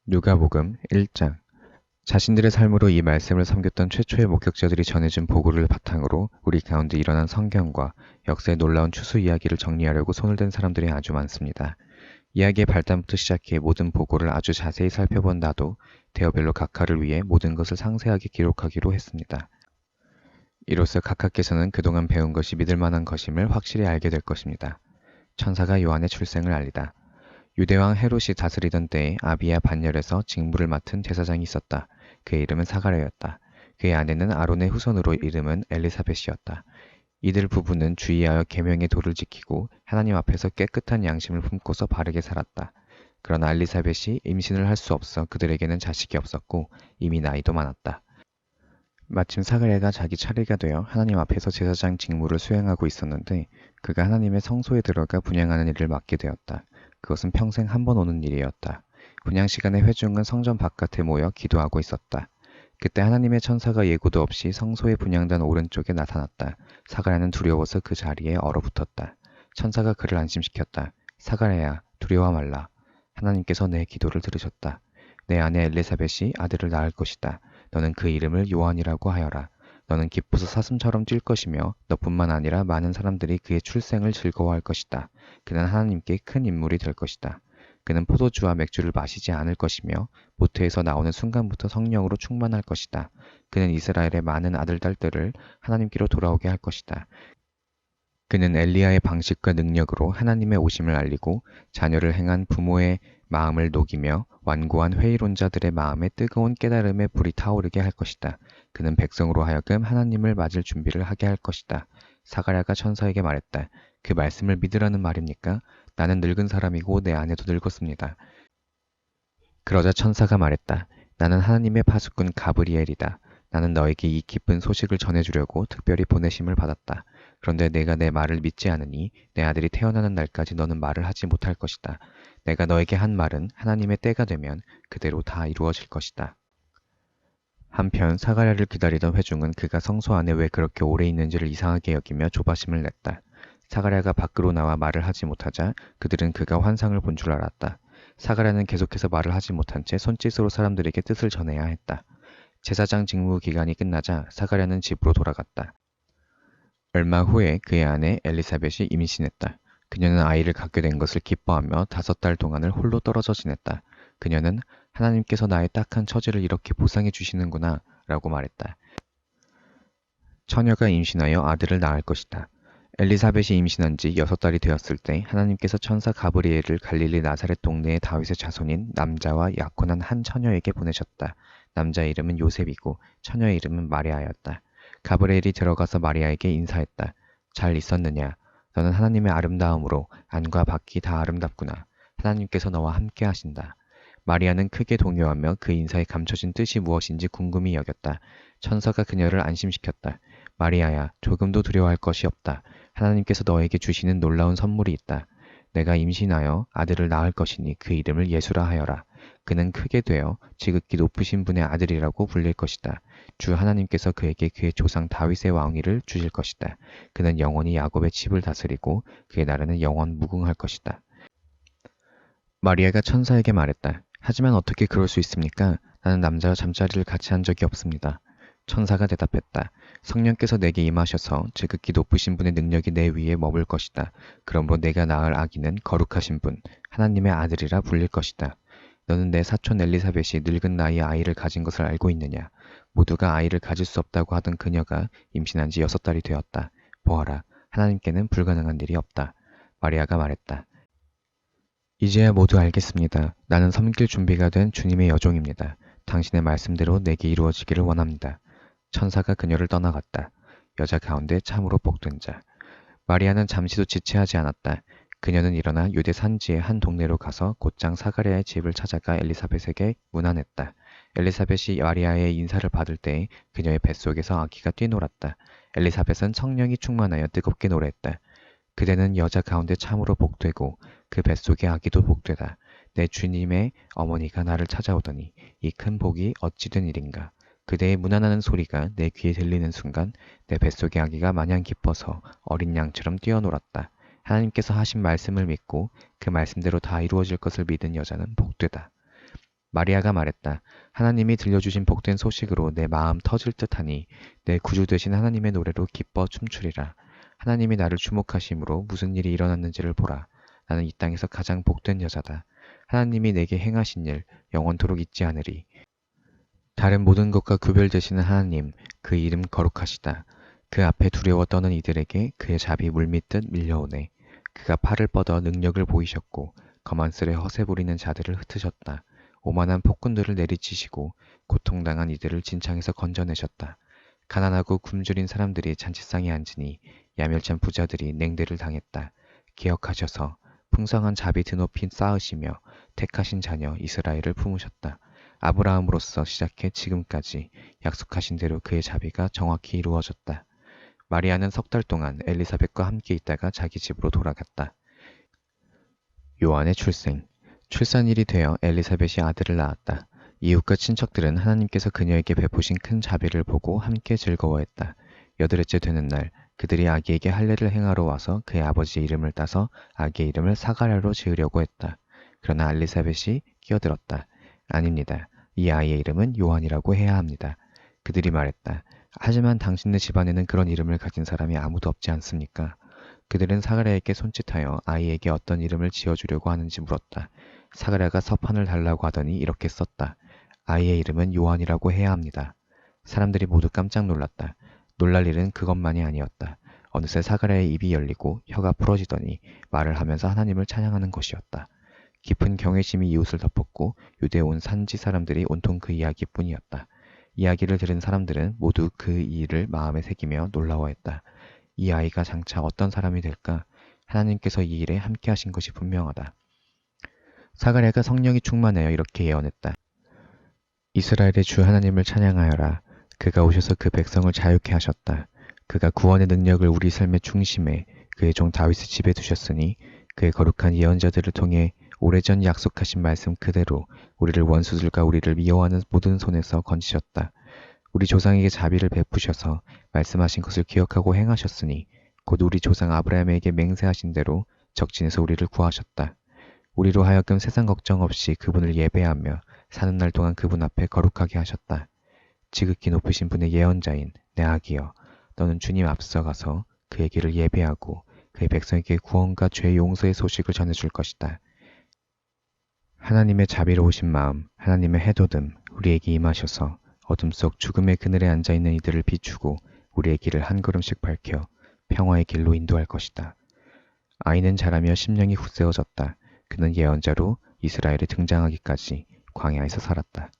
누가복음 1장. 자신들의 삶으로 이 말씀을 섬겼던 최초의 목격자들이 전해준 보고를 바탕으로 우리 가운데 일어난 성경과 역사의 놀라운 추수 이야기를 정리하려고 손을 댄 사람들이 아주 많습니다. 이야기의 발단부터 시작해 모든 보고를 아주 자세히 살펴본 나도 대어별로 각하를 위해 모든 것을 상세하게 기록하기로 했습니다. 이로써 각하께서는 그동안 배운 것이 믿을 만한 것임을 확실히 알게 될 것입니다. 천사가 요한의 출생을 알리다. 유대왕 헤롯이 다스리던 때에 아비야 반열에서 직무를 맡은 제사장이 있었다. 그의 이름은 사가랴였다. 그의 아내는 아론의 후손으로 이름은 엘리사벳이었다. 이들 부부는 주의하여 계명의 도를 지키고 하나님 앞에서 깨끗한 양심을 품고서 바르게 살았다. 그러나 엘리사벳이 임신을 할 수 없어 그들에게는 자식이 없었고 이미 나이도 많았다. 마침 사가랴가 자기 차례가 되어 하나님 앞에서 제사장 직무를 수행하고 있었는데 그가 하나님의 성소에 들어가 분향하는 일을 맡게 되었다. 그것은 평생 한 번 오는 일이었다. 분향 시간에 회중은 성전 바깥에 모여 기도하고 있었다. 그때 하나님의 천사가 예고도 없이 성소의 분향단 오른쪽에 나타났다. 사가랴는 두려워서 그 자리에 얼어붙었다. 천사가 그를 안심시켰다. 사가랴야, 두려워 말라. 하나님께서 내 기도를 들으셨다. 내 아내 엘리사벳이 아들을 낳을 것이다. 너는 그 이름을 요한이라고 하여라. 너는 기뻐서 사슴처럼 뛸 것이며 너뿐만 아니라 많은 사람들이 그의 출생을 즐거워할 것이다. 그는 하나님께 큰 인물이 될 것이다. 그는 포도주와 맥주를 마시지 않을 것이며 모태에서 나오는 순간부터 성령으로 충만할 것이다. 그는 이스라엘의 많은 아들, 딸들을 하나님께로 돌아오게 할 것이다. 그는 엘리야의 방식과 능력으로 하나님의 오심을 알리고 자녀를 행한 부모의 마음을 녹이며 완고한 회의론자들의 마음에 뜨거운 깨달음의 불이 타오르게 할 것이다. 그는 백성으로 하여금 하나님을 맞을 준비를 하게 할 것이다. 사가랴가 천사에게 말했다. 그 말씀을 믿으라는 말입니까? 나는 늙은 사람이고 내 아내도 늙었습니다. 그러자 천사가 말했다. 나는 하나님의 파수꾼 가브리엘이다. 나는 너에게 이 기쁜 소식을 전해주려고 특별히 보내심을 받았다. 그런데 내가 내 말을 믿지 않으니 내 아들이 태어나는 날까지 너는 말을 하지 못할 것이다. 내가 너에게 한 말은 하나님의 때가 되면 그대로 다 이루어질 것이다. 한편 사가랴를 기다리던 회중은 그가 성소 안에 왜 그렇게 오래 있는지를 이상하게 여기며 조바심을 냈다. 사가랴가 밖으로 나와 말을 하지 못하자 그들은 그가 환상을 본 줄 알았다. 사가랴는 계속해서 말을 하지 못한 채 손짓으로 사람들에게 뜻을 전해야 했다. 제사장 직무 기간이 끝나자 사가랴는 집으로 돌아갔다. 얼마 후에 그의 아내 엘리사벳이 임신했다. 그녀는 아이를 갖게 된 것을 기뻐하며 5달 동안을 홀로 떨어져 지냈다. 그녀는 하나님께서 나의 딱한 처지를 이렇게 보상해 주시는구나 라고 말했다. 처녀가 임신하여 아들을 낳을 것이다. 엘리사벳이 임신한 지 6달이 되었을 때 하나님께서 천사 가브리엘을 갈릴리 나사렛 동네의 다윗의 자손인 남자와 약혼한 한 처녀에게 보내셨다. 남자의 이름은 요셉이고 처녀의 이름은 마리아였다. 가브리엘이 들어가서 마리아에게 인사했다. 잘 있었느냐? 너는 하나님의 아름다움으로 안과 밖이 다 아름답구나. 하나님께서 너와 함께 하신다. 마리아는 크게 동요하며 그 인사에 감춰진 뜻이 무엇인지 궁금히 여겼다. 천사가 그녀를 안심시켰다. 마리아야, 조금도 두려워할 것이 없다. 하나님께서 너에게 주시는 놀라운 선물이 있다. 내가 임신하여 아들을 낳을 것이니 그 이름을 예수라 하여라. 그는 크게 되어 지극히 높으신 분의 아들이라고 불릴 것이다. 주 하나님께서 그에게 그의 조상 다윗의 왕위를 주실 것이다. 그는 영원히 야곱의 집을 다스리고 그의 나라는 영원 무궁할 것이다. 마리아가 천사에게 말했다. 하지만 어떻게 그럴 수 있습니까? 나는 남자와 잠자리를 같이 한 적이 없습니다. 천사가 대답했다. 성령께서 내게 임하셔서 지극히 높으신 분의 능력이 내 위에 머물 것이다. 그러므로 내가 낳을 아기는 거룩하신 분, 하나님의 아들이라 불릴 것이다. 너는 내 사촌 엘리사벳이 늙은 나이에 아이를 가진 것을 알고 있느냐? 모두가 아이를 가질 수 없다고 하던 그녀가 임신한 지 6달이 되었다. 보아라, 하나님께는 불가능한 일이 없다. 마리아가 말했다. 이제야 모두 알겠습니다. 나는 섬길 준비가 된 주님의 여종입니다. 당신의 말씀대로 내게 이루어지기를 원합니다. 천사가 그녀를 떠나갔다. 여자 가운데 참으로 복된 자. 마리아는 잠시도 지체하지 않았다. 그녀는 일어나 유대 산지의 한 동네로 가서 곧장 사가랴의 집을 찾아가 엘리사벳에게 문안했다. 엘리사벳이 마리아의 인사를 받을 때 그녀의 뱃속에서 아기가 뛰놀았다. 엘리사벳은 성령이 충만하여 뜨겁게 노래했다. 그대는 여자 가운데 참으로 복되고 그 뱃속의 아기도 복되다. 내 주님의 어머니가 나를 찾아오더니 이 큰 복이 어찌 된 일인가. 그대의 문안하는 소리가 내 귀에 들리는 순간 내 뱃속의 아기가 마냥 기뻐서 어린 양처럼 뛰어놀았다. 하나님께서 하신 말씀을 믿고 그 말씀대로 다 이루어질 것을 믿은 여자는 복되다. 마리아가 말했다. 하나님이 들려주신 복된 소식으로 내 마음 터질 듯하니 내 구주 되신 하나님의 노래로 기뻐 춤추리라. 하나님이 나를 주목하심으로 무슨 일이 일어났는지를 보라. 나는 이 땅에서 가장 복된 여자다. 하나님이 내게 행하신 일 영원토록 잊지 않으리. 다른 모든 것과 구별되시는 하나님, 그 이름 거룩하시다. 그 앞에 두려워 떠는 이들에게 그의 잡이 물밀듯 밀려오네. 그가 팔을 뻗어 능력을 보이셨고 거만스레 허세 부리는 자들을 흩으셨다. 오만한 폭군들을 내리치시고 고통당한 이들을 진창에서 건져내셨다. 가난하고 굶주린 사람들이 잔치상에 앉으니 야멸찬 부자들이 냉대를 당했다. 기억하셔서 풍성한 자비 드높이 쌓으시며 택하신 자녀 이스라엘을 품으셨다. 아브라함으로서 시작해 지금까지 약속하신 대로 그의 자비가 정확히 이루어졌다. 마리아는 석 달 동안 엘리사벳과 함께 있다가 자기 집으로 돌아갔다. 요한의 출생. 출산일이 되어 엘리사벳이 아들을 낳았다. 이웃과 친척들은 하나님께서 그녀에게 베푸신 큰 자비를 보고 함께 즐거워했다. 여드레째 되는 날 그들이 아기에게 할례를 행하러 와서 그의 아버지의 이름을 따서 아기의 이름을 사가랴로 지으려고 했다. 그러나 엘리사벳이 끼어들었다. 아닙니다. 이 아이의 이름은 요한이라고 해야 합니다. 그들이 말했다. 하지만 당신네 집안에는 그런 이름을 가진 사람이 아무도 없지 않습니까? 그들은 사가랴에게 손짓하여 아이에게 어떤 이름을 지어주려고 하는지 물었다. 사가랴가 서판을 달라고 하더니 이렇게 썼다. 아이의 이름은 요한이라고 해야 합니다. 사람들이 모두 깜짝 놀랐다. 놀랄 일은 그것만이 아니었다. 어느새 사가랴의 입이 열리고 혀가 풀어지더니 말을 하면서 하나님을 찬양하는 것이었다. 깊은 경외심이 이웃을 덮었고 유대에 온 산지 사람들이 온통 그 이야기뿐이었다. 이야기를 들은 사람들은 모두 그 일을 마음에 새기며 놀라워했다. 이 아이가 장차 어떤 사람이 될까? 하나님께서 이 일에 함께 하신 것이 분명하다. 사가랴가 성령이 충만하여 이렇게 예언했다. 이스라엘의 주 하나님을 찬양하여라. 그가 오셔서 그 백성을 자유케 하셨다. 그가 구원의 능력을 우리 삶의 중심에 그의 종 다윗의 집에 두셨으니 그의 거룩한 예언자들을 통해 오래전 약속하신 말씀 그대로 우리를 원수들과 우리를 미워하는 모든 손에서 건지셨다. 우리 조상에게 자비를 베푸셔서 말씀하신 것을 기억하고 행하셨으니 곧 우리 조상 아브라함에게 맹세하신 대로 적진에서 우리를 구하셨다. 우리로 하여금 세상 걱정 없이 그분을 예배하며 사는 날 동안 그분 앞에 거룩하게 하셨다. 지극히 높으신 분의 예언자인 내 아기여, 너는 주님 앞서가서 그의 길을 예배하고 그의 백성에게 구원과 죄 용서의 소식을 전해줄 것이다. 하나님의 자비로우신 마음, 하나님의 해돋음, 우리에게 임하셔서 어둠 속 죽음의 그늘에 앉아있는 이들을 비추고 우리의 길을 한 걸음씩 밝혀 평화의 길로 인도할 것이다. 아이는 자라며 심령이 굳세어졌다. 그는 예언자로 이스라엘에 등장하기까지 광야에서 살았다.